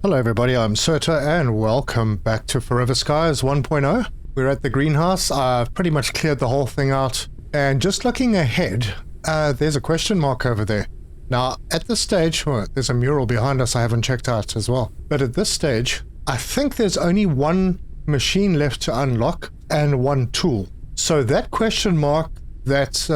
Hello everybody, I'm Serta and welcome back to Forever Skies 1.0. We're at the greenhouse. I've pretty much cleared the whole thing out, and just looking ahead, there's a question mark over there. Now at this stage, well, there's a mural behind us I haven't checked out as well, but at this stage I think there's only one machine left to unlock and one tool. So that question mark that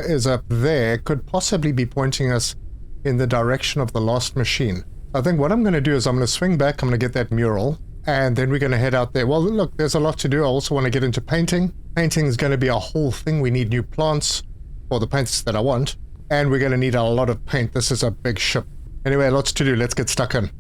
is up there could possibly be pointing us in the direction of the last machine. I think what I'm going to do is I'm going to swing back, I'm going to get that mural, and then we're going to head out there. Well, look, there's a lot to do. I also want to get into painting. Painting is going to be a whole thing. We need new plants for the paints that I want, and we're going to need a lot of paint. This is a big ship. Anyway, lots to do. Let's get stuck in.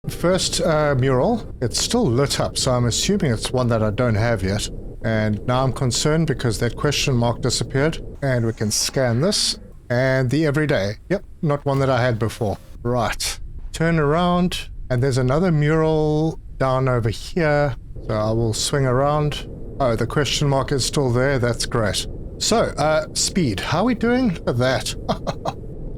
First mural, it's still lit up, so I'm assuming it's one that I don't have yet. And now I'm concerned because that question mark disappeared, and we can scan this, and the everyday. Yep, not one that I had before. Right, turn around, and there's another mural down over here, so I will swing around. Oh, the question mark is still there. That's great. So, speed. How are we doing? Look at that.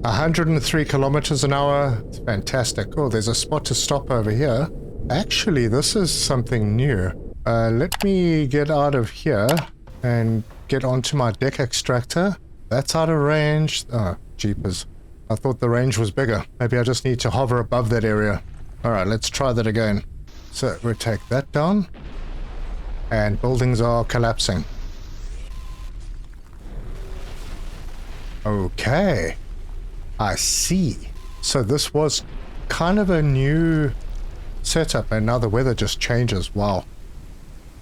103 kilometers an hour. It's fantastic. Oh, there's a spot to stop over here. Actually, this is something new. Let me get out of here and get onto my deck extractor. That's out of range. Oh, jeepers. I thought the range was bigger. Maybe I just need to hover above that area. Alright, let's try that again. So we'll take that down. And buildings are collapsing. Okay. I see. So this was kind of a new setup, and now the weather just changes. Wow.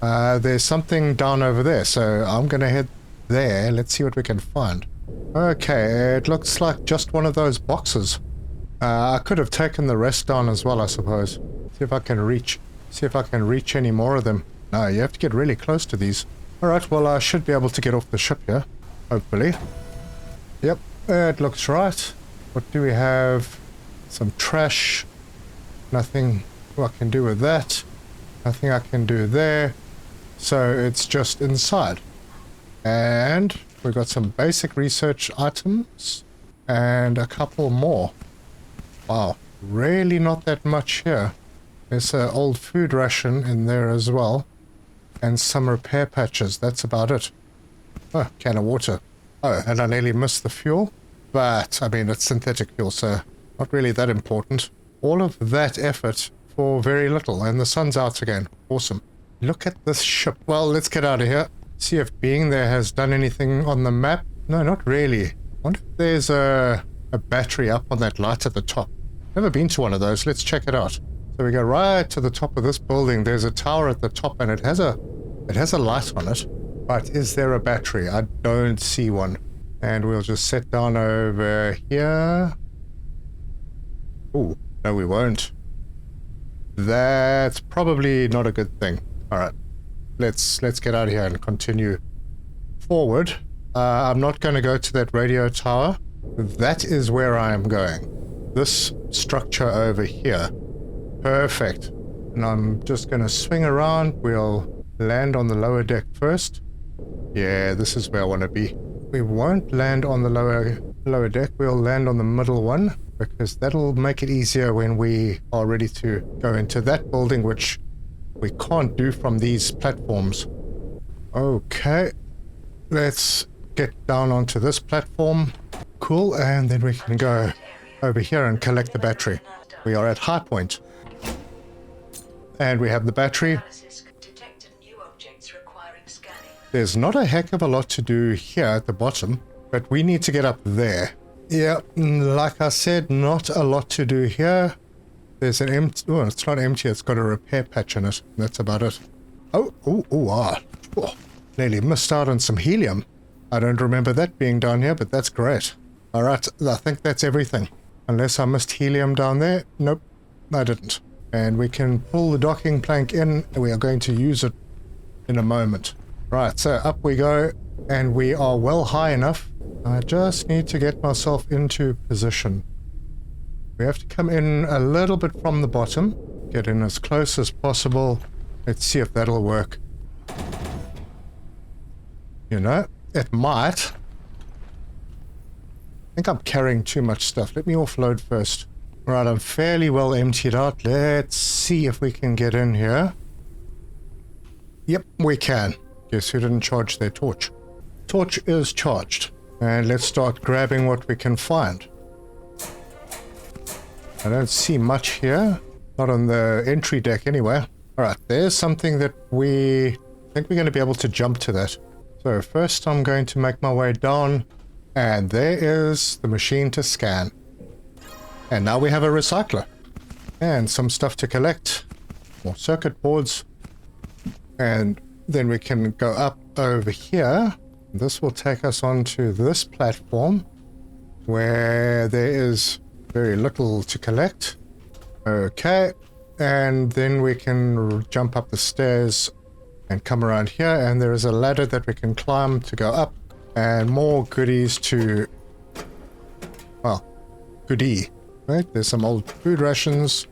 There's something down over there, so I'm going to head there. Let's see what we can find. Okay, it looks like just one of those boxes. I could have taken the rest down as well, I suppose. See if I can reach any more of them. No, you have to get really close to these. Alright, well I should be able to get off the ship here, hopefully. Yep, it looks right. What do we have? Some trash. Nothing I can do with that. Nothing I can do there. So it's just inside. And we've got some basic research items and a couple more. Wow, really not that much here. There's an old food ration in there as well. And some repair patches, that's about it. Oh, can of water. Oh, and I nearly missed the fuel. But, I mean, it's synthetic fuel, so not really that important. All of that effort for very little, and the sun's out again. Awesome. Look at this ship. Well, let's get out of here. See if being there has done anything on the map. No, not really. I wonder if there's a battery up on that light at the top. Never been to one of those. Let's check it out. So we go right to the top of this building. There's a tower at the top, and it has a light on it. But is there a battery? I don't see one. And we'll just sit down over here. Oh, no we won't. That's probably not a good thing. Alright, let's get out of here and continue forward. I'm not going to go to that radio tower. That is where I am going. This structure over here. Perfect. And I'm just going to swing around. We'll land on the lower deck first. Yeah, this is where I want to be. We won't land on the lower deck. We'll land on the middle one, because that'll make it easier when we are ready to go into that building, which we can't do from these platforms. Okay, let's get down onto this platform. Cool, and then we can go over here and collect the battery. We are at high point. And we have the battery. There's not a heck of a lot to do here at the bottom, but we need to get up there. Yeah, like I said, not a lot to do here. There's an empty... Oh, it's not empty. It's got a repair patch in it. That's about it. Oh, nearly missed out on some helium. I don't remember that being down here, but that's great. Alright, I think that's everything. Unless I missed helium down there. Nope, I didn't. And we can pull the docking plank in, and we are going to use it in a moment. Right, so up we go, and we are well high enough. I just need to get myself into position. We have to come in a little bit from the bottom, get in as close as possible. Let's see if that'll work. You know, it might. think I'm carrying too much stuff. Let me offload first. Right, I'm fairly well emptied out. Let's see if we can get in here. Yep, we can. Guess who didn't charge their torch? Torch is charged. And let's start grabbing what we can find. I don't see much here. Not on the entry deck anyway. Alright, there's something that we think we're going to be able to jump to that. So first I'm going to make my way down. And there is the machine to scan. And now we have a recycler. And some stuff to collect. More circuit boards. And then we can go up over here. This will take us onto this platform. Where there is very little to collect. Okay. And then we can jump up the stairs and come around here. And there is a ladder that we can climb to go up. And more goodies to... well, goodie. Right? There's some old food rations.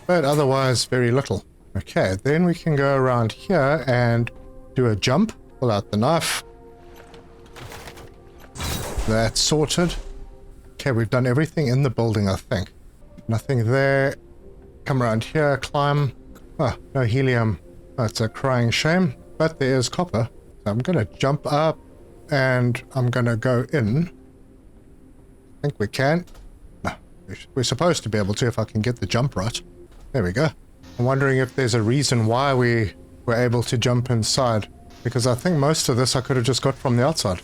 But otherwise, very little. Okay, then we can go around here and do a jump. Pull out the knife. That's sorted. Okay, we've done everything in the building, I think. Nothing there. Come around here, climb. Oh, no helium. That's a crying shame. But there is copper. So I'm going to jump up and I'm going to go in. I think we can. No, we're supposed to be able to if I can get the jump right. There we go. I'm wondering if there's a reason why we were able to jump inside. Because I think most of this I could have just got from the outside.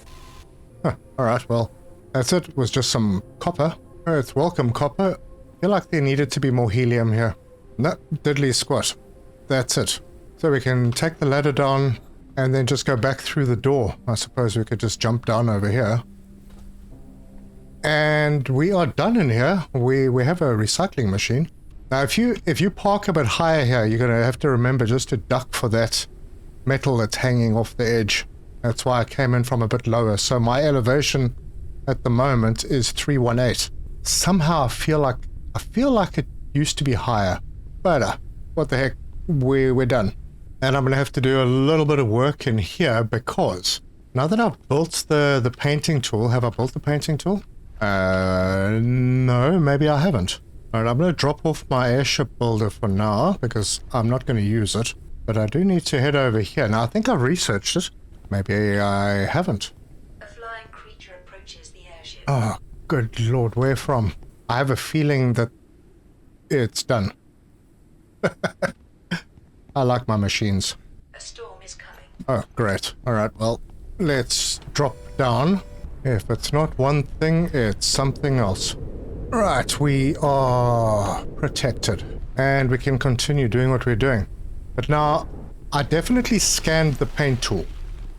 Huh, alright, well, that's it. It was just some copper. Oh, it's welcome copper. I feel like there needed to be more helium here. No, diddly squat. That's it. So we can take the ladder down and then just go back through the door. I suppose we could just jump down over here. And we are done in here. We have a recycling machine. Now, if you park a bit higher here, you're going to have to remember just to duck for that metal that's hanging off the edge. That's why I came in from a bit lower. So my elevation at the moment is 318. Somehow I feel like it used to be higher. But what the heck, we're done. And I'm going to have to do a little bit of work in here because now that I've built the painting tool, have I built the painting tool? No, maybe I haven't. Alright, I'm going to drop off my airship builder for now because I'm not going to use it. But I do need to head over here. Now, I think I've researched it. Maybe I haven't. A flying creature approaches the airship. Oh, good lord, where from? I have a feeling that it's done. I like my machines. A storm is coming. Oh, great. Alright, well, let's drop down. If it's not one thing, it's something else. Right, we are protected. And we can continue doing what we're doing. But now, I definitely scanned the paint tool.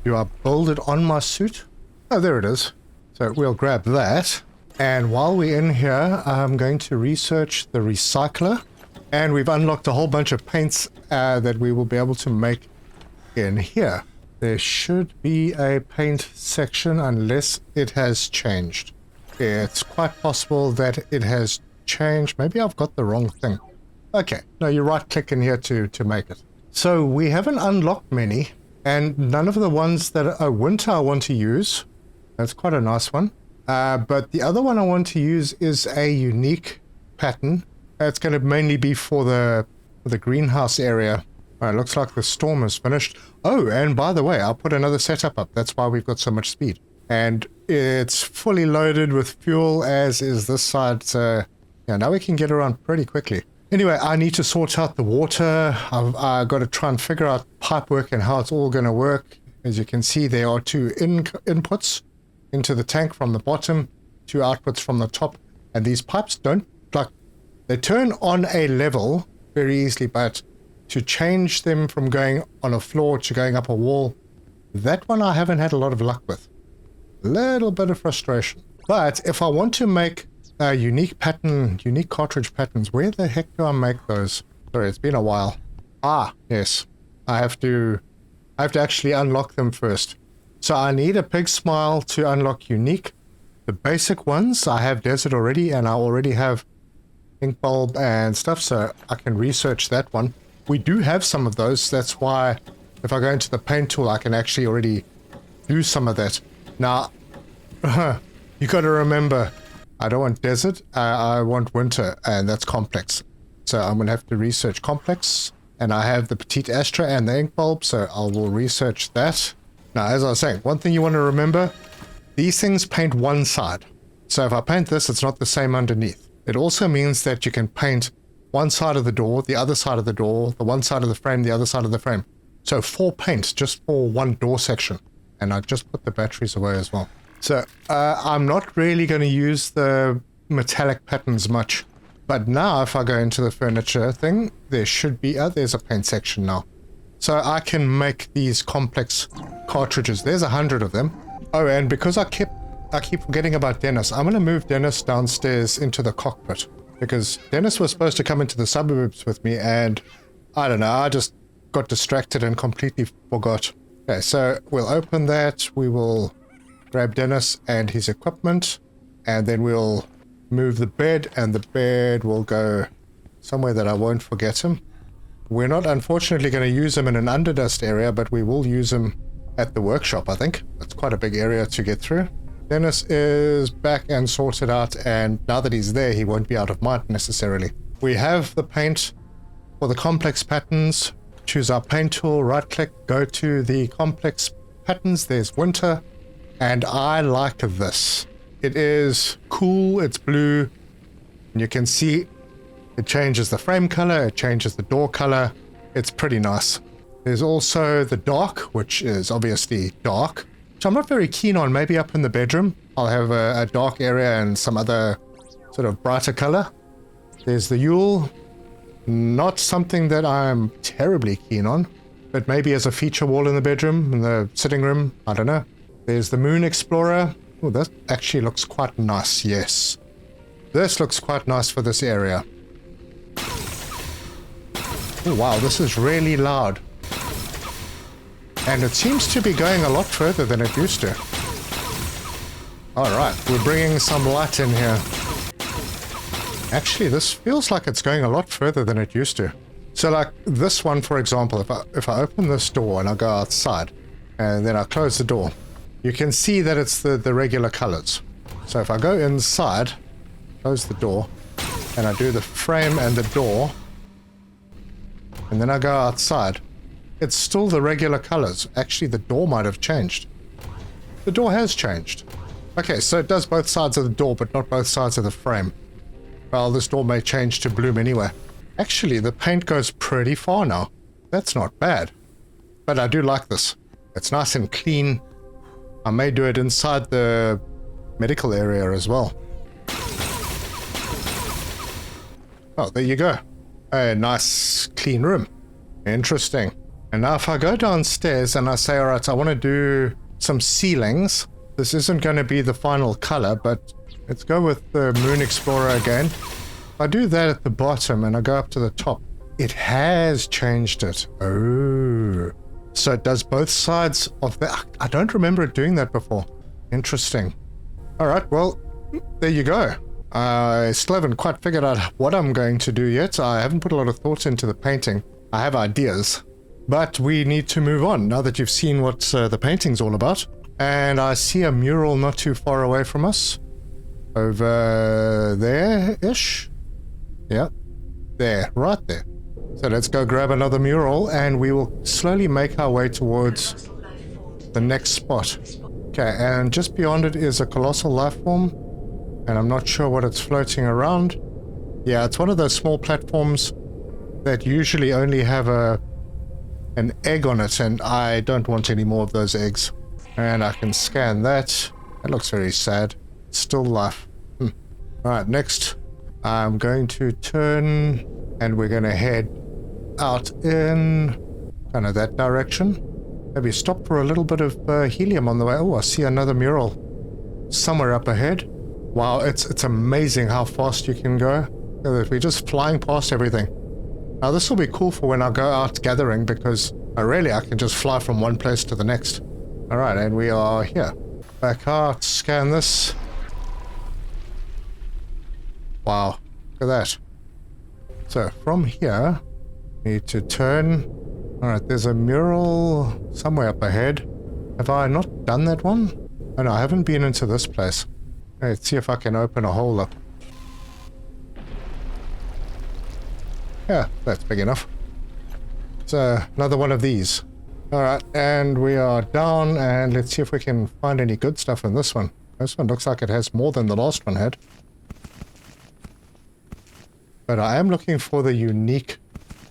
Do I build it on my suit? Oh, there it is. So we'll grab that. And while we're in here, I'm going to research the recycler. And we've unlocked a whole bunch of paints that we will be able to make in here. There should be a paint section unless it has changed. It's quite possible that it has changed. Maybe I've got the wrong thing. Okay, no, you right-click in here to make it. So we haven't unlocked many, and none of the ones that are winter I want to use. That's quite a nice one. But the other one I want to use is a unique pattern. It's going to mainly be for the greenhouse area. All right, looks like the storm is finished. Oh, and by the way, I'll put another setup up. That's why we've got so much speed. And it's fully loaded with fuel, as is this side. So yeah, now we can get around pretty quickly. Anyway, I need to sort out the water. I've got to try and figure out pipe work and how it's all going to work. As you can see, there are two inputs into the tank from the bottom, two outputs from the top. And these pipes don't, like, they turn on a level very easily, but to change them from going on a floor to going up a wall, that one I haven't had a lot of luck with. A little bit of frustration. But if I want to make a unique pattern, unique cartridge patterns, where the heck do I make those? Sorry, it's been a while. Ah, yes. I have to actually unlock them first. So I need a pig smile to unlock unique. The basic ones, I have desert already, and I already have ink bulb and stuff, so I can research that one. We do have some of those. That's why if I go into the paint tool, I can actually already do some of that. Now, You got to remember, I don't want desert, I want winter, and that's complex. So I'm going to have to research complex, and I have the petite astra and the ink bulb, so I will research that. Now, as I was saying, one thing you want to remember, these things paint one side. So if I paint this, it's not the same underneath. It also means that you can paint one side of the door, the other side of the door, the one side of the frame, the other side of the frame. So 4 paints just for one door section. And I just put the batteries away as well. So I'm not really going to use the metallic patterns much. But now if I go into the furniture thing, there should be, there's a paint section now. So I can make these complex cartridges. There's 100 of them. Oh, and because I keep forgetting about Dennis, I'm going to move Dennis downstairs into the cockpit. Because Dennis was supposed to come into the suburbs with me, and I don't know, I just got distracted and completely forgot. Okay, so we'll open that, we will grab Dennis and his equipment, and then we'll move the bed, and the bed will go somewhere that I won't forget him. We're not unfortunately going to use him in an underdust area, but we will use him at the workshop, I think. That's quite a big area to get through. Dennis is back and sorted out, and now that he's there, he won't be out of mind necessarily. We have the paint for the complex patterns. Choose our paint tool, right click, go to the complex patterns. There's winter, and I like this. It is cool, it's blue, and you can see it changes the frame color, it changes the door color. It's pretty nice. There's also the dark, which is obviously dark, which I'm not very keen on. Maybe up in the bedroom I'll have a dark area and some other sort of brighter color. There's the Yule. Not something that I'm terribly keen on, but maybe as a feature wall in the bedroom, in the sitting room, I don't know. There's the Moon Explorer. Oh, that actually looks quite nice, yes. This looks quite nice for this area. Oh wow, this is really loud. And it seems to be going a lot further than it used to. Alright, we're bringing some light in here. Actually, this feels like it's going a lot further than it used to. So like this one, for example, if I open this door and I go outside, and then I close the door, you can see that it's the regular colors. So if I go inside, close the door, and I do the frame and the door, and then I go outside, it's still the regular colors. Actually, the door might have changed. The door has changed. Okay, so it does both sides of the door, but not both sides of the frame. Well, this door may change to bloom anyway. Actually, the paint goes pretty far now. That's not bad. But I do like this. It's nice and clean. I may do it inside the medical area as well. Oh, there you go. A nice clean room. Interesting. And now if I go downstairs and I say, all right, I want to do some ceilings. This isn't going to be the final color, but let's go with the Moon Explorer again. If I do that at the bottom and I go up to the top, it has changed it. Oh. So it does both sides of the... I don't remember it doing that before. Interesting. All right, well, there you go. I still haven't quite figured out what I'm going to do yet. I haven't put a lot of thought into the painting. I have ideas. But we need to move on now that you've seen what the painting's all about. And I see a mural not too far away from us. Over there-ish. Yeah, there, right there. So let's go grab another mural and we will slowly make our way towards the next spot. Okay, and just beyond it is a colossal life form. And I'm not sure what it's floating around. Yeah, it's one of those small platforms that usually only have an egg on it, and I don't want any more of those eggs. And I can scan that. That looks very sad. Still life. Alright, next I'm going to turn and we're going to head out in kind of that direction. Maybe stop for a little bit of helium on the way. Oh, I see another mural somewhere up ahead. Wow, it's amazing how fast you can go. We're just flying past everything. Now this will be cool for when I go out gathering, because I can just fly from one place to the next. Alright, and we are here. Back out, scan this. Wow, look at that. So from here, need to turn. Alright, there's a mural somewhere up ahead. Have I not done that one? Oh no, I haven't been into this place. Let's see if I can open a hole up. Yeah, that's big enough. So, another one of these. Alright, and we are down, and let's see if we can find any good stuff in this one. This one looks like it has more than the last one had. But I am looking for the unique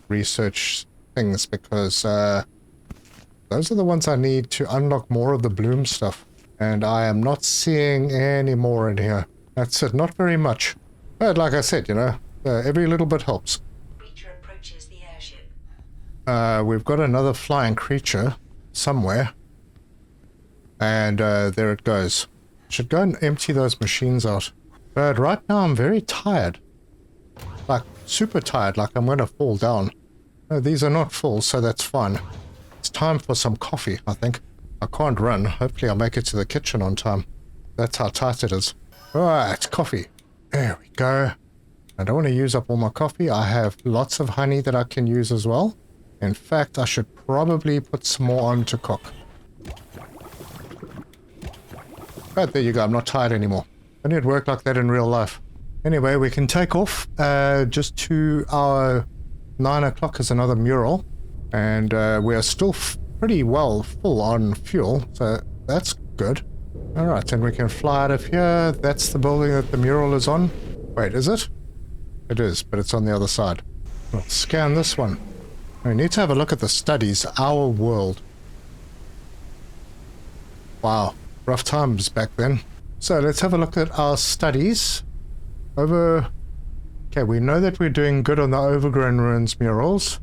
research things, because those are the ones I need to unlock more of the bloom stuff. And I am not seeing any more in here. That's it, not very much. But like I said, you know, every little bit helps. Creature approaches the airship. We've got another flying creature somewhere. And there it goes. Should go and empty those machines out. But right now I'm very tired. Like, super tired, like I'm going to fall down. No, these are not full, so that's fine. It's time for some coffee, I think. I can't run. Hopefully I'll make it to the kitchen on time. That's how tight it is. Alright, coffee. There we go. I don't want to use up all my coffee. I have lots of honey that I can use as well. In fact, I should probably put some more on to cook. But there you go, I'm not tired anymore. I need to work like that in real life. Anyway, we can take off. Just to our 9 o'clock is another mural. And we are still pretty well full on fuel, so that's good. Alright, and we can fly out of here. That's the building that the mural is on. Wait, is it? It is, but it's on the other side. We'll scan this one. We need to have a look at the studies. Our world. Wow, rough times back then. So let's have a look at our studies. Okay, we know that we're doing good on the Overgrown Ruins murals.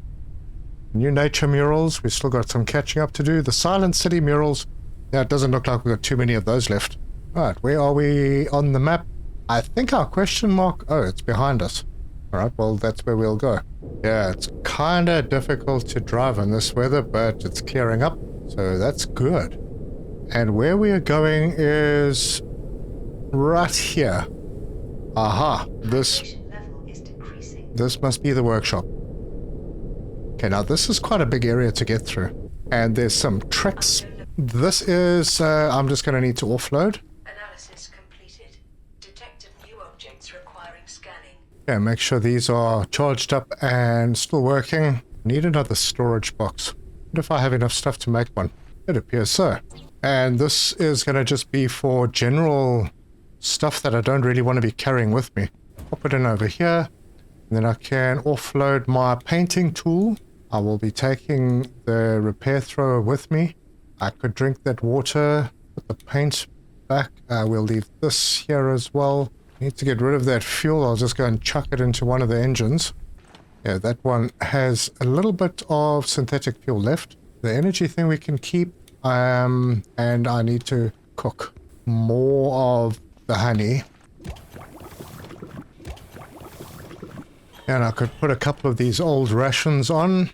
New nature murals, we've still got some catching up to do. The Silent City murals, yeah, it doesn't look like we've got too many of those left. Alright, where are we on the map? I think our question mark... Oh, it's behind us. Alright, well, that's where we'll go. Yeah, it's kind of difficult to drive in this weather, but it's clearing up, so that's good. And where we are going is right here. Aha, this Level is decreasing. This must be the workshop. Okay, now this is quite a big area to get through. And there's some tricks. This is, I'm just going to need to offload. Analysis completed. Detected new objects requiring scanning. Yeah, make sure these are charged up and still working. Need another storage box. What if I have enough stuff to make one? It appears so. And this is going to just be for general stuff that I don't really want to be carrying with me. Pop it in over here. And then I can offload my painting tool. I will be taking the repair thrower with me. I could drink that water, put the paint back. We'll leave this here as well. Need to get rid of that fuel. I'll just go and chuck it into one of the engines. Yeah, that one has a little bit of synthetic fuel left. The energy thing we can keep. And I need to cook more of the honey. And I could put a couple of these old rations on.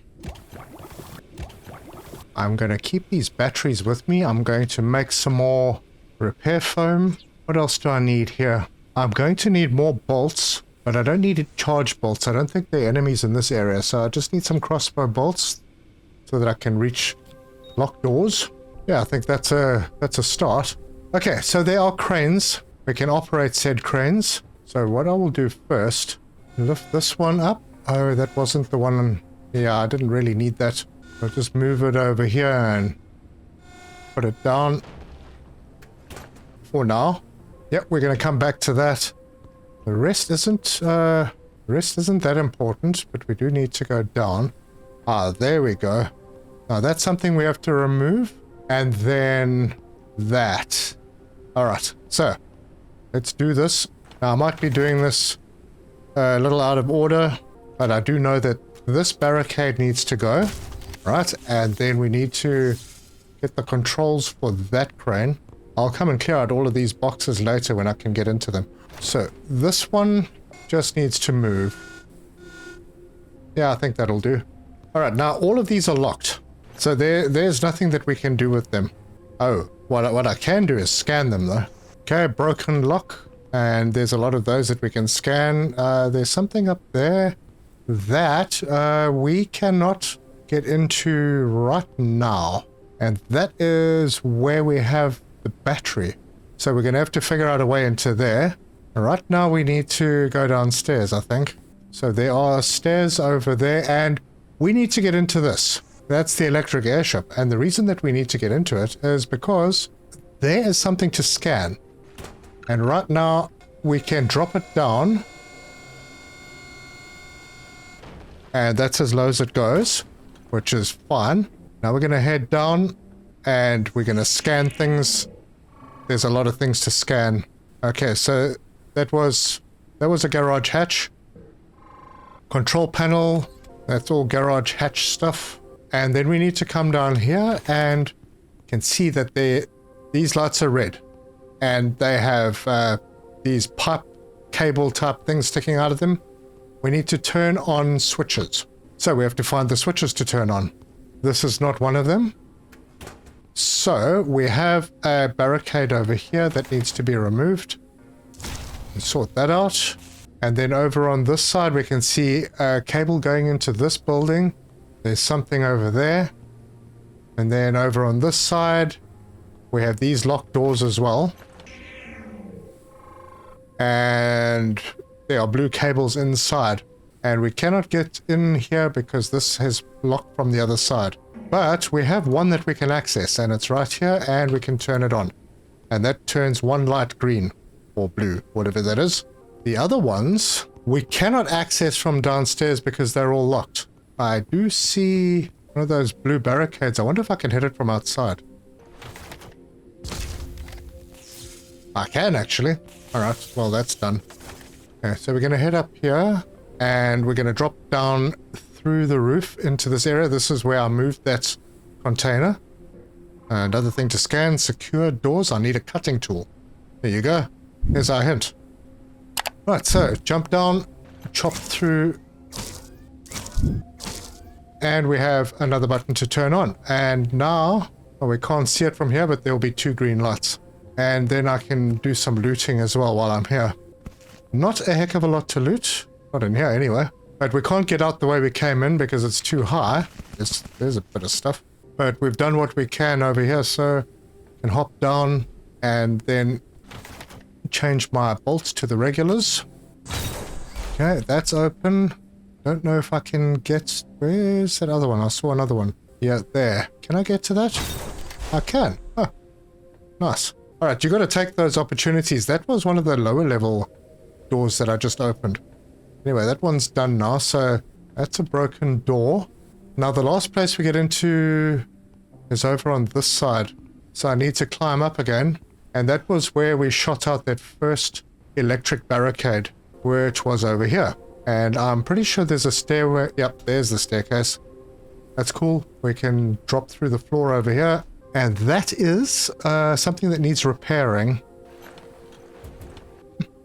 I'm going to keep these batteries with me. I'm going to make some more repair foam. What else do I need here? I'm going to need more bolts, but I don't need charge bolts. I don't think there are enemies in this area, so I just need some crossbow bolts so that I can reach locked doors. Yeah, I think that's a start. Okay, so there are cranes. We can operate said cranes. So what I will do first, lift this one up. Oh, that wasn't the one. Yeah, I didn't really need that. I'll just move it over here and put it down for now. Yep, we're going to come back to that. The rest isn't that important, but we do need to go down. Ah, there we go. Now that's something we have to remove. And then that. Alright, so let's do this. Now I might be doing this a little out of order, but I do know that this barricade needs to go. Right, and then we need to get the controls for that crane. I'll come and clear out all of these boxes later when I can get into them. So this one just needs to move. Yeah, I think that'll do. Alright, now all of these are locked. So there's nothing that we can do with them. Oh, what I can do is scan them though. Okay, broken lock. And there's a lot of those that we can scan. There's something up there that we cannot get into right now. And that is where we have the battery. So we're going to have to figure out a way into there. Right now we need to go downstairs, I think. So there are stairs over there, and we need to get into this. That's the electric airship, and the reason that we need to get into it is because there is something to scan. And right now we can drop it down. And that's as low as it goes, which is fine. Now we're going to head down and we're going to scan things. There's a lot of things to scan. Okay, so that was a garage hatch. Control panel, that's all garage hatch stuff. And then we need to come down here and you can see that these lights are red. And they have these pipe cable type things sticking out of them. We need to turn on switches. So we have to find the switches to turn on. This is not one of them. So we have a barricade over here that needs to be removed. Let's sort that out. And then over on this side we can see a cable going into this building. There's something over there. And then over on this side we have these locked doors as well. And there are blue cables inside. And we cannot get in here because this is locked from the other side. But we have one that we can access, and it's right here, and we can turn it on. And that turns one light green, or blue, whatever that is. The other ones, we cannot access from downstairs because they're all locked. I do see one of those blue barricades. I wonder if I can hit it from outside. I can, actually. Alright, well, that's done. Okay, so we're going to head up here, and we're going to drop down through the roof into this area. This is where I moved that container. Another thing to scan, secure doors. I need a cutting tool. There you go. Here's our hint. Right, so jump down, chop through, and we have another button to turn on. And now, well, we can't see it from here, but there will be 2 green lights. And then I can do some looting as well while I'm here. Not a heck of a lot to loot. Not in here anyway. But we can't get out the way we came in because it's too high. There's a bit of stuff. But we've done what we can over here, so I can hop down and then change my bolts to the regulars. Okay, that's open. Don't know if I can get... Where's that other one? I saw another one. Yeah, there. Can I get to that? I can. Oh, nice. Alright, you got to take those opportunities. That was one of the lower level doors that I just opened. Anyway, that one's done now, so that's a broken door. Now the last place we get into is over on this side. So I need to climb up again. And that was where we shot out that first electric barricade, which was over here. And I'm pretty sure there's a stairway. Yep, there's the staircase. That's cool. We can drop through the floor over here. And that is something that needs repairing.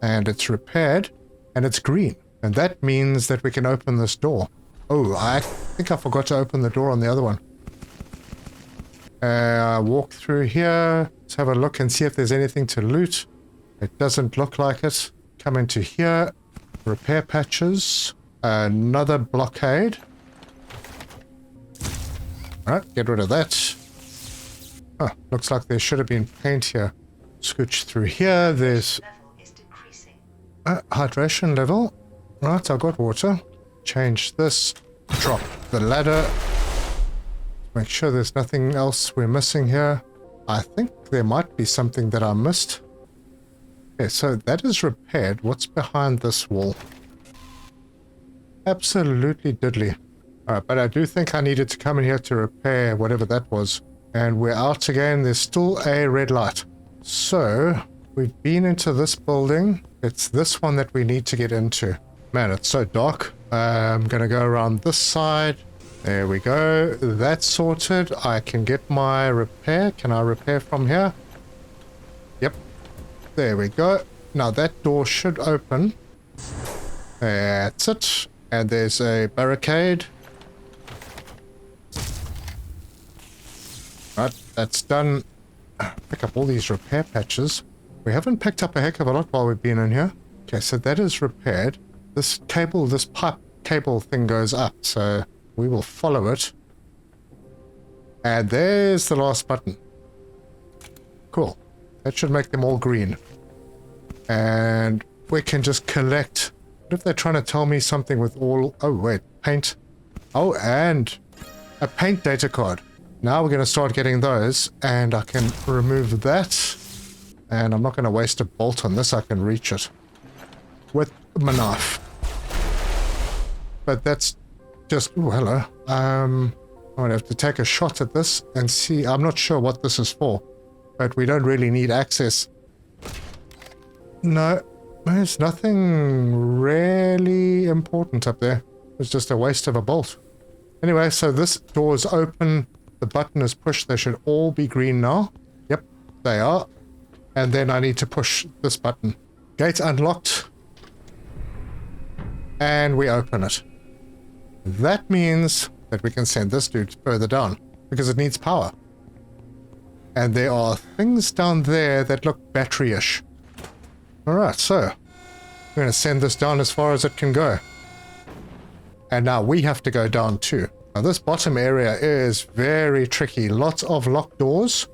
And it's repaired. And it's green. And that means that we can open this door. Oh, I think I forgot to open the door on the other one. Walk through here. Let's have a look and see if there's anything to loot. It doesn't look like it. Come into here. Repair patches. Another blockade. Alright, get rid of that. Oh, looks like there should have been paint here. Scooch through here. There's hydration level. Right, I've got water. Change this. Drop the ladder. Make sure there's nothing else we're missing here. I think there might be something that I missed. Okay, so that is repaired. What's behind this wall? Absolutely diddly. Alright, but I do think I needed to come in here to repair whatever that was. And we're out again. There's still a red light. So, we've been into this building. It's this one that we need to get into. Man, it's so dark. I'm going to go around this side. There we go. That's sorted. I can get my repair. Can I repair from here? Yep. There we go. Now that door should open. That's it. And there's a barricade. Right, that's done. Pick up all these repair patches. We haven't picked up a heck of a lot while we've been in here. Okay, so that is repaired. This cable, this pipe cable thing goes up, so we will follow it. And there's the last button. Cool. That should make them all green. And we can just collect. What if they're trying to tell me something with all... Oh, wait. Paint. Oh, and a paint data card. Now we're going to start getting those. And I can remove that. And I'm not going to waste a bolt on this. I can reach it with my knife. But that's just... Oh, hello. I'm going to have to take a shot at this and see. I'm not sure what this is for. But we don't really need access. No, there's nothing really important up there. It's just a waste of a bolt. Anyway, so this door is open. The button is pushed. They should all be green now. Yep, they are. And then I need to push this button. Gate unlocked. And we open it. That means that we can send this dude further down because it needs power. And there are things down there that look battery-ish. Alright, so I'm going to send this down as far as it can go. And now we have to go down too. Now this bottom area is very tricky. Lots of locked doors.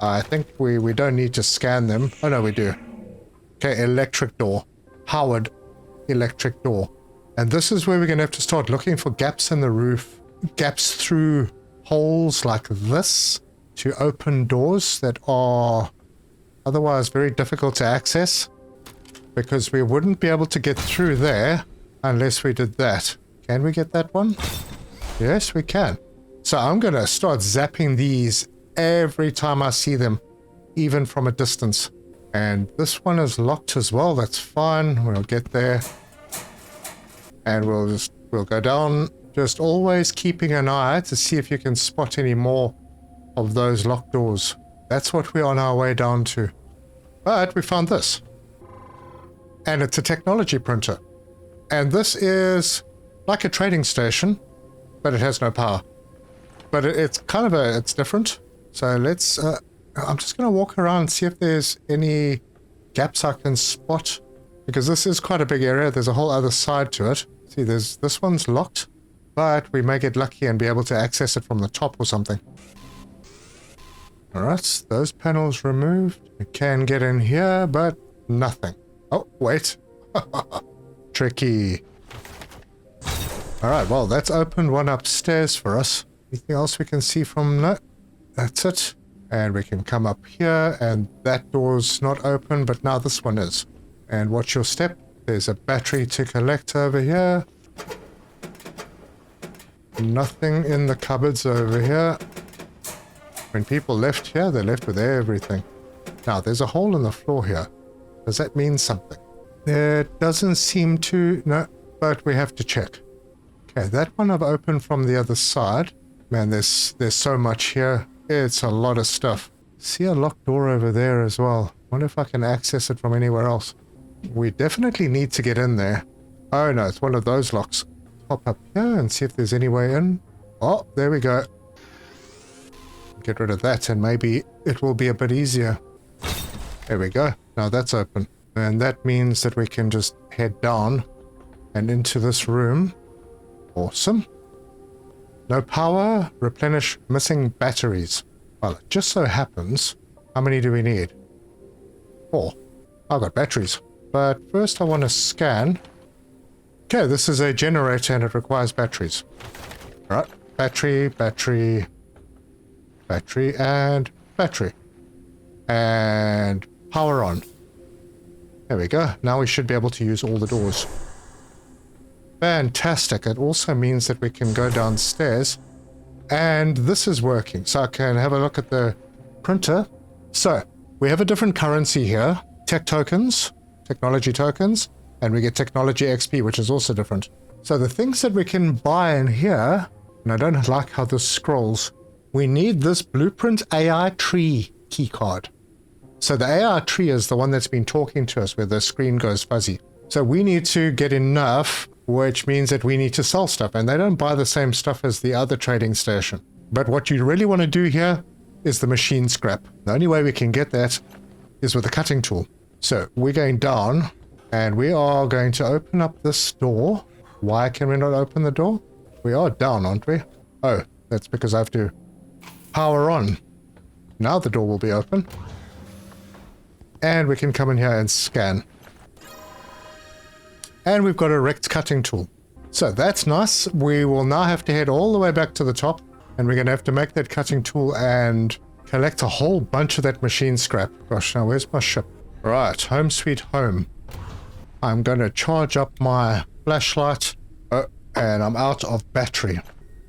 I think we don't need to scan them. Oh no, we do. Okay, electric door. Powered electric door. And this is where we're going to have to start looking for gaps in the roof. Gaps through holes like this to open doors that are otherwise very difficult to access. Because we wouldn't be able to get through there unless we did that. Can we get that one? Yes, we can. So I'm going to start zapping these every time I see them, even from a distance. And this one is locked as well. That's fine. We'll get there. And we'll go down, just always keeping an eye to see if you can spot any more of those locked doors. That's what we're on our way down to. But we found this. And it's a technology printer. And this is like a trading station, but it has no power. But it's kind of it's different. So let's, I'm just going to walk around and see if there's any gaps I can spot. Because this is quite a big area. There's a whole other side to it. See, this one's locked, but we may get lucky and be able to access it from the top or something. Alright, those panels removed. We can get in here, but nothing. Oh, wait. Tricky. Alright, well, that's opened one upstairs for us. Anything else we can see from... No, that's it. And we can come up here, and that door's not open, but now this one is. And watch your step. There's a battery to collect over here. Nothing in the cupboards over here. When people left here, they left with everything. Now, there's a hole in the floor here. Does that mean something? It doesn't seem to... No, but we have to check. Okay, that one I've opened from the other side. Man, there's so much here. It's a lot of stuff. See a locked door over there as well. Wonder if I can access it from anywhere else. We definitely need to get in there. Oh no, it's one of those locks. Pop up here and see if there's any way in. Oh, there we go. Get rid of that and maybe it will be a bit easier. There we go. Now that's open. And that means that we can just head down and into this room. Awesome. No power. Replenish missing batteries. Well, it just so happens. How many do we need? 4. I've got batteries. But first I want to scan. Okay, this is a generator and it requires batteries. All right, battery, battery, battery, and battery. And power on. There we go. Now we should be able to use all the doors. Fantastic. It also means that we can go downstairs. And this is working. So I can have a look at the printer. So, we have a different currency here. Tech tokens. Technology tokens, and we get technology XP, which is also different. So the things that we can buy in here, and I don't like how this scrolls, we need this blueprint AI tree keycard. So the AI tree is the one that's been talking to us where the screen goes fuzzy. So we need to get enough, which means that we need to sell stuff, and they don't buy the same stuff as the other trading station. But what you really want to do here is the machine scrap. The only way we can get that is with a cutting tool. So we're going down and we are going to open up this door. Why can we not open the door? We are down, aren't we? Oh, that's because I have to power on. Now the door will be open. And we can come in here and scan. And we've got a rect cutting tool. So that's nice. We will now have to head all the way back to the top, and we're going to have to make that cutting tool and collect a whole bunch of that machine scrap. Gosh, now where's my ship? Right, home sweet home. I'm going to charge up my flashlight. And I'm out of battery.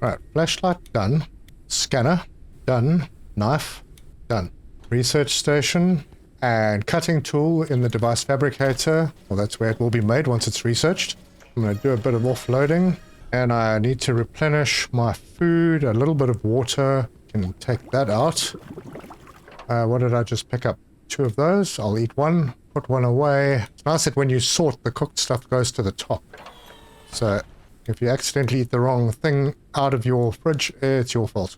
Right, flashlight done. Scanner done. Knife done. Research station and cutting tool in the device fabricator. Well, that's where it will be made once it's researched. I'm going to do a bit of offloading, and I need to replenish my food, a little bit of water. Can take that out. What did I just pick up? 2 of those. I'll eat one, put one away. It's nice that when you sort, the cooked stuff goes to the top. So if you accidentally eat the wrong thing out of your fridge, it's your fault.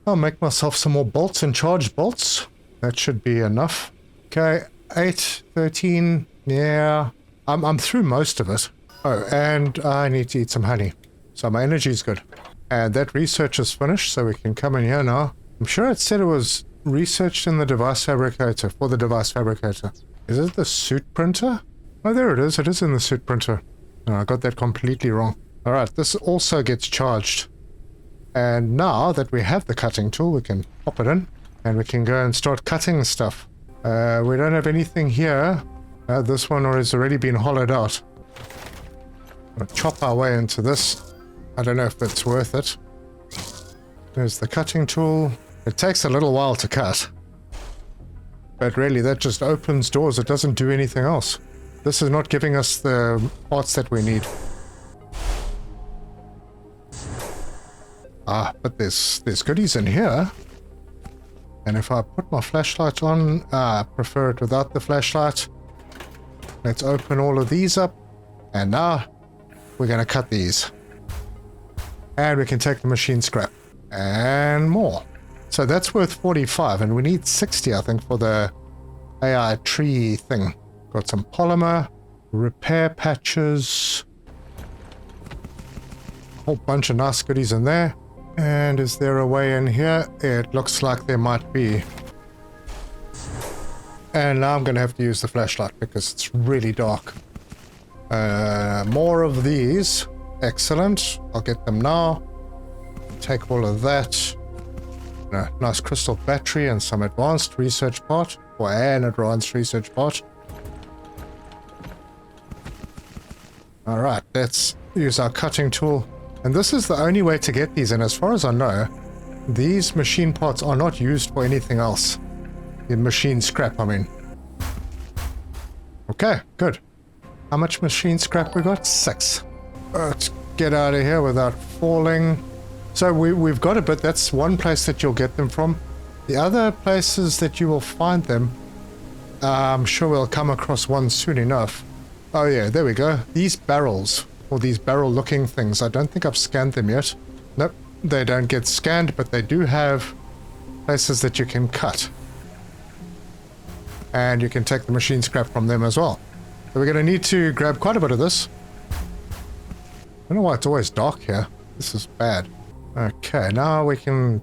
I'll make myself some more bolts and charged bolts. That should be enough. Okay, 8, 13, yeah. I'm through most of it. Oh, and I need to eat some honey. So my energy is good. And that research is finished, so we can come in here now. I'm sure it said it was researched in the device fabricator, for the device fabricator. Is it the suit printer? Oh, there it is. It is in the suit printer. No, I got that completely wrong. Alright, this also gets charged. And now that we have the cutting tool, we can pop it in, and we can go and start cutting stuff. We don't have anything here. This one has already been hollowed out. We'll chop our way into this. I don't know if it's worth it. There's the cutting tool. It takes a little while to cut. But really, that just opens doors. It doesn't do anything else. This is not giving us the parts that we need. But there's goodies in here. And if I put my flashlight on, I prefer it without the flashlight. Let's open all of these up. And now we're going to cut these. And we can take the machine scrap. And more. So that's worth 45. And we need 60, I think, for the AI tree thing. Got some polymer, repair patches, a whole bunch of nice goodies in there. And is there a way in here? It looks like there might be. And now I'm going to have to use the flashlight because it's really dark. More of these. Excellent. I'll get them now. Take all of that. Nice crystal battery and some advanced research part. Or an advanced research part. Alright, let's use our cutting tool. And this is the only way to get these, and as far as I know, these machine parts are not used for anything else. The machine scrap, I mean. Okay, good. How much machine scrap we got? 6. Let's get out of here without falling. So we've got a bit. That's one place that you'll get them from. The other places that you will find them, I'm sure we'll come across one soon enough. Oh yeah, there we go. These barrels, or these barrel-looking things, I don't think I've scanned them yet. Nope, they don't get scanned, but they do have places that you can cut. And you can take the machine scrap from them as well. So we're going to need to grab quite a bit of this. I don't know why it's always dark here. This is bad. Okay, now we can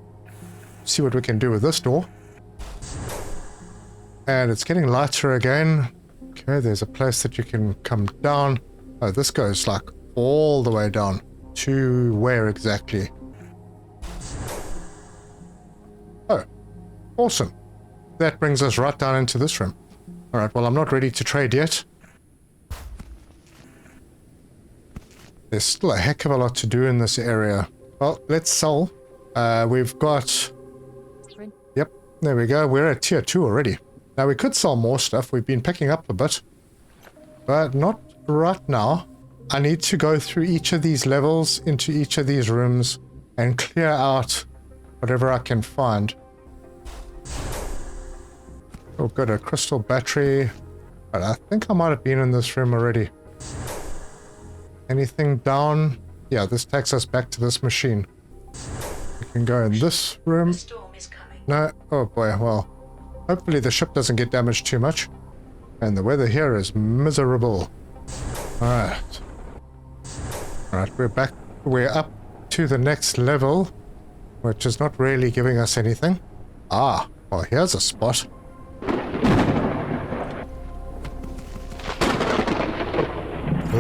see what we can do with this door. And it's getting lighter again. Okay, there's a place that you can come down. Oh, this goes like all the way down. To where exactly? Oh, awesome. That brings us right down into this room. Alright, well, I'm not ready to trade yet. There's still a heck of a lot to do in this area. Well, let's sell. We've got... Yep, there we go. We're at tier 2 already. Now, we could sell more stuff. We've been picking up a bit. But not right now. I need to go through each of these levels, into each of these rooms, and clear out whatever I can find. Oh, good, a crystal battery. But I think I might have been in this room already. Anything down? Yeah, this takes us back to this machine. We can go in this room. The storm is coming. No, oh boy, well. Hopefully the ship doesn't get damaged too much. And the weather here is miserable. Alright. Alright, we're back. We're up to the next level, which is not really giving us anything. Ah, well, here's a spot.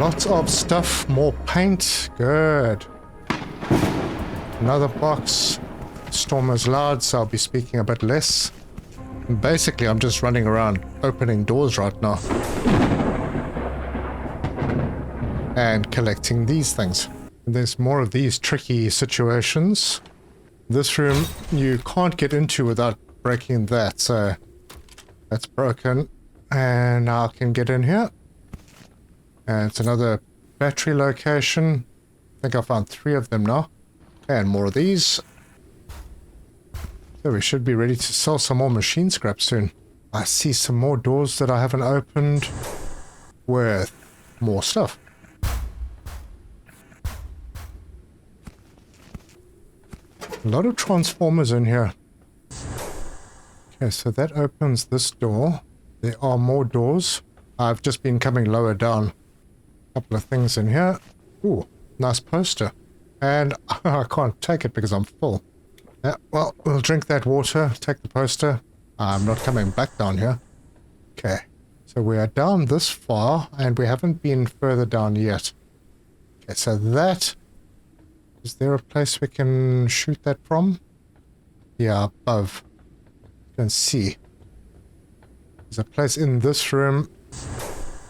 Lots of stuff, more paint, good. Another box. Storm is loud, so I'll be speaking a bit less. And basically, I'm just running around opening doors right now. And collecting these things. And there's more of these tricky situations. This room you can't get into without breaking that, so that's broken. And now I can get in here. And it's another battery location. I think I found 3 of them now. And more of these. So we should be ready to sell some more machine scrap soon. I see some more doors that I haven't opened with more stuff. A lot of transformers in here. Okay, so that opens this door. There are more doors. I've just been coming lower down. A couple of things in here. Ooh, nice poster. And I can't take it because I'm full. Yeah, well, we'll drink that water, take the poster. I'm not coming back down here. Okay, so we are down this far, and we haven't been further down yet. Okay, so that... Is there a place we can shoot that from? Yeah, above. You can see. There's a place in this room.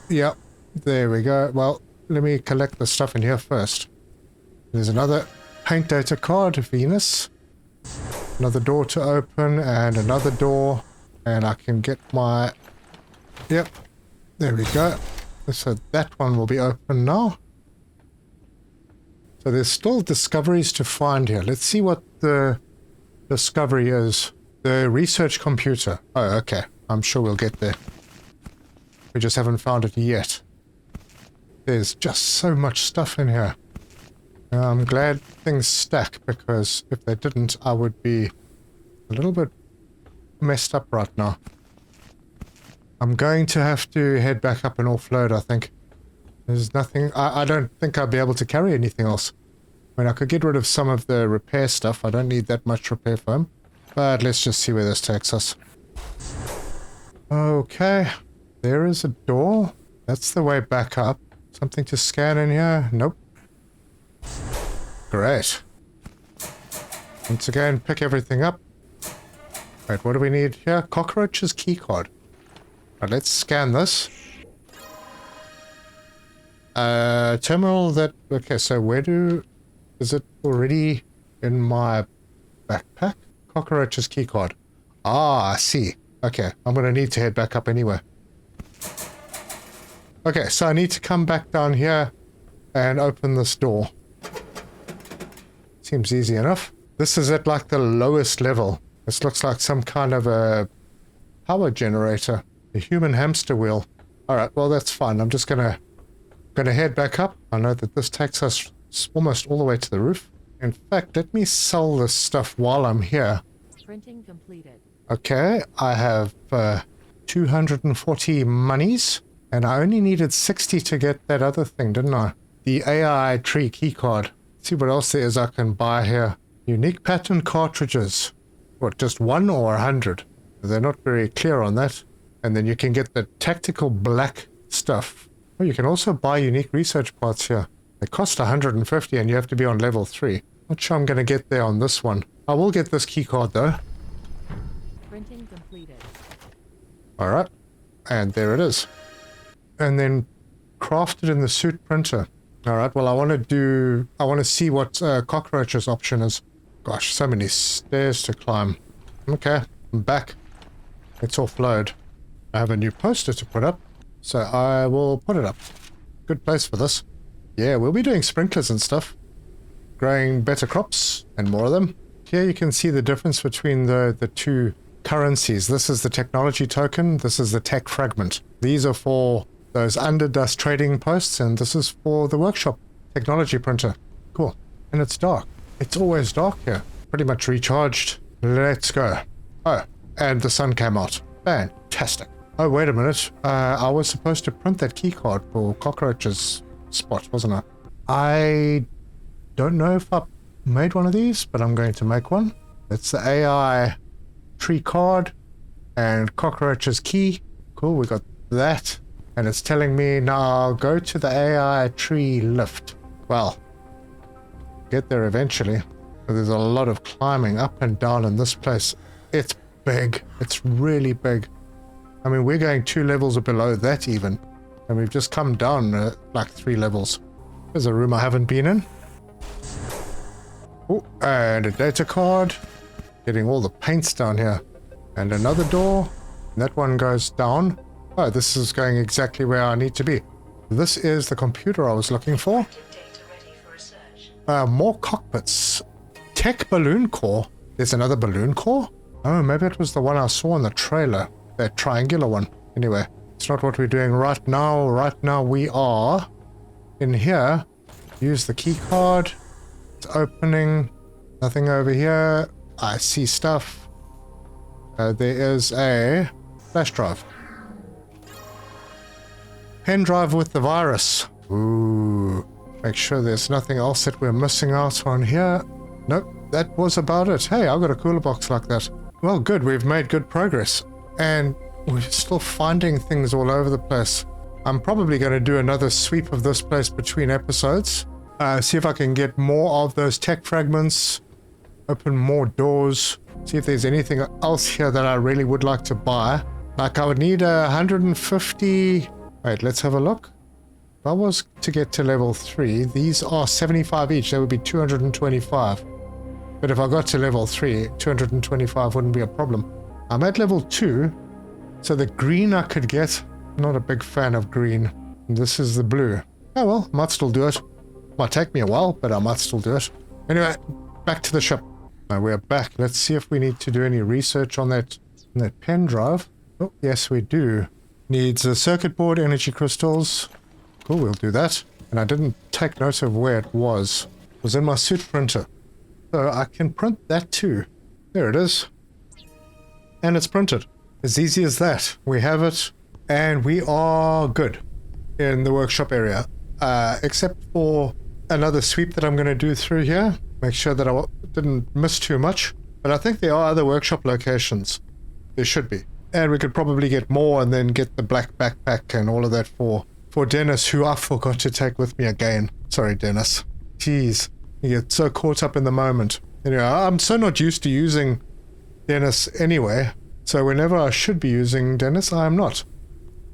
Yep, there we go. Well, let me collect the stuff in here first. There's another paint data card, Venus. Another door to open, and another door. And I can get my... Yep, there we go. So that one will be open now. So there's still discoveries to find here. Let's see what the discovery is. The research computer. Oh, okay. I'm sure we'll get there. We just haven't found it yet. There's just so much stuff in here. I'm glad things stack, because if they didn't, I would be a little bit messed up right now. I'm going to have to head back up and offload, I think. There's nothing... I don't think I'll be able to carry anything else. I mean, I could get rid of some of the repair stuff. I don't need that much repair foam. But let's just see where this takes us. Okay. There is a door. That's the way back up. Something to scan in here? Nope. Great. Once again, pick everything up. Wait, what do we need here? Cockroach's keycard. Right, let's scan this. Terminal that... Okay, so where do... Is it already in my backpack? Cockroach's keycard. Ah, I see. Okay, I'm going to need to head back up anyway. Okay, so I need to come back down here and open this door. Seems easy enough. This is at like the lowest level. This looks like some kind of a power generator. A human hamster wheel. Alright, well that's fine. I'm just gonna head back up. I know that this takes us almost all the way to the roof. In fact, let me sell this stuff while I'm here. Printing completed. Okay, I have 240 monies, and I only needed 60 to get that other thing, didn't I? The AI tree keycard. Let's see what else there is I can buy here. Unique pattern cartridges. What, just 1 or 100? They're not very clear on that. And then you can get the tactical black stuff. Oh, you can also buy unique research parts here. They cost 150 and you have to be on level 3. Not sure I'm going to get there on this one. I will get this keycard though. Printing completed. Alright. And there it is. And then crafted in the suit printer. Alright, well I want to see what Cockroach's option is. Gosh, so many stairs to climb. Okay, I'm back. Let's offload. I have a new poster to put up, so I will put it up. Good place for this. Yeah, we'll be doing sprinklers and stuff. Growing better crops, and more of them. Here you can see the difference between the two currencies. This is the technology token, this is the tech fragment. These are for those underdust trading posts, and this is for the workshop technology printer. Cool. And it's dark. It's always dark here. Pretty much recharged. Let's go. Oh, and the sun came out. Fantastic. Oh, wait a minute. I was supposed to print that keycard for Cockroach's spot, wasn't I? I don't know if I made one of these, but I'm going to make one. It's the AI tree card and Cockroach's key. Cool, we got that. And it's telling me now go to the AI tree lift. Well, get there eventually. But there's a lot of climbing up and down in this place. It's big. It's really big. I mean, we're going 2 levels below that even. And we've just come down like 3 levels. There's a room I haven't been in. Oh, and a data card. Getting all the paints down here. And another door. And that one goes down. Oh, this is going exactly where I need to be. This is the computer I was looking for. Data ready for research. More cockpits. Tech balloon core. There's another balloon core? Oh, maybe it was the one I saw in the trailer. That triangular one. Anyway, it's not what we're doing right now. Right now we are in here. Use the key card. It's opening. Nothing over here. I see stuff. There is a flash drive. Pen drive with the virus. Ooh. Make sure there's nothing else that we're missing out on here. Nope, that was about it. Hey, I've got a cooler box like that. Well, good. We've made good progress. And we're still finding things all over the place. I'm probably going to do another sweep of this place between episodes. See if I can get more of those tech fragments. Open more doors. See if there's anything else here that I really would like to buy. Like I would need 150... Wait, let's have a look. If I was to get to level 3, these are 75 each. That would be 225. But if I got to level 3, 225 wouldn't be a problem. I'm at level 2, so the green I could get. Not a big fan of green. This is the blue. Oh well, might still do it. Might take me a while, but I might still do it. Anyway, back to the ship. Now we're back. Let's see if we need to do any research on that pen drive. Oh, yes we do. Needs a circuit board, energy crystals. Cool, we'll do that. And I didn't take note of where it was. It was in my suit printer. So I can print that too. There it is. And it's printed. As easy as that. We have it. And we are good in the workshop area. Except for another sweep that I'm going to do through here. Make sure that I didn't miss too much. But I think there are other workshop locations. There should be. And we could probably get more and then get the black backpack and all of that for Dennis, who I forgot to take with me again. Sorry, Dennis. Jeez. You get so caught up in the moment. Anyway, I'm so not used to using Dennis anyway. So whenever I should be using Dennis, I am not.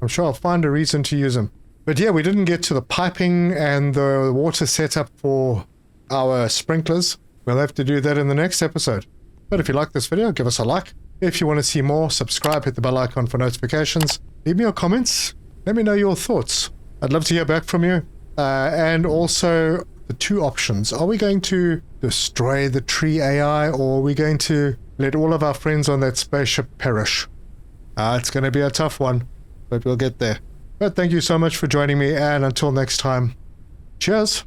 I'm sure I'll find a reason to use him. But yeah, we didn't get to the piping and the water setup for our sprinklers. We'll have to do that in the next episode. But if you like this video, give us a like. If you want to see more, subscribe, hit the bell icon for notifications. Leave me your comments. Let me know your thoughts. I'd love to hear back from you. And also the 2 options. Are we going to destroy the tree AI, or are we going to let all of our friends on that spaceship perish? It's going to be a tough one, but we'll get there. But thank you so much for joining me, and until next time, cheers!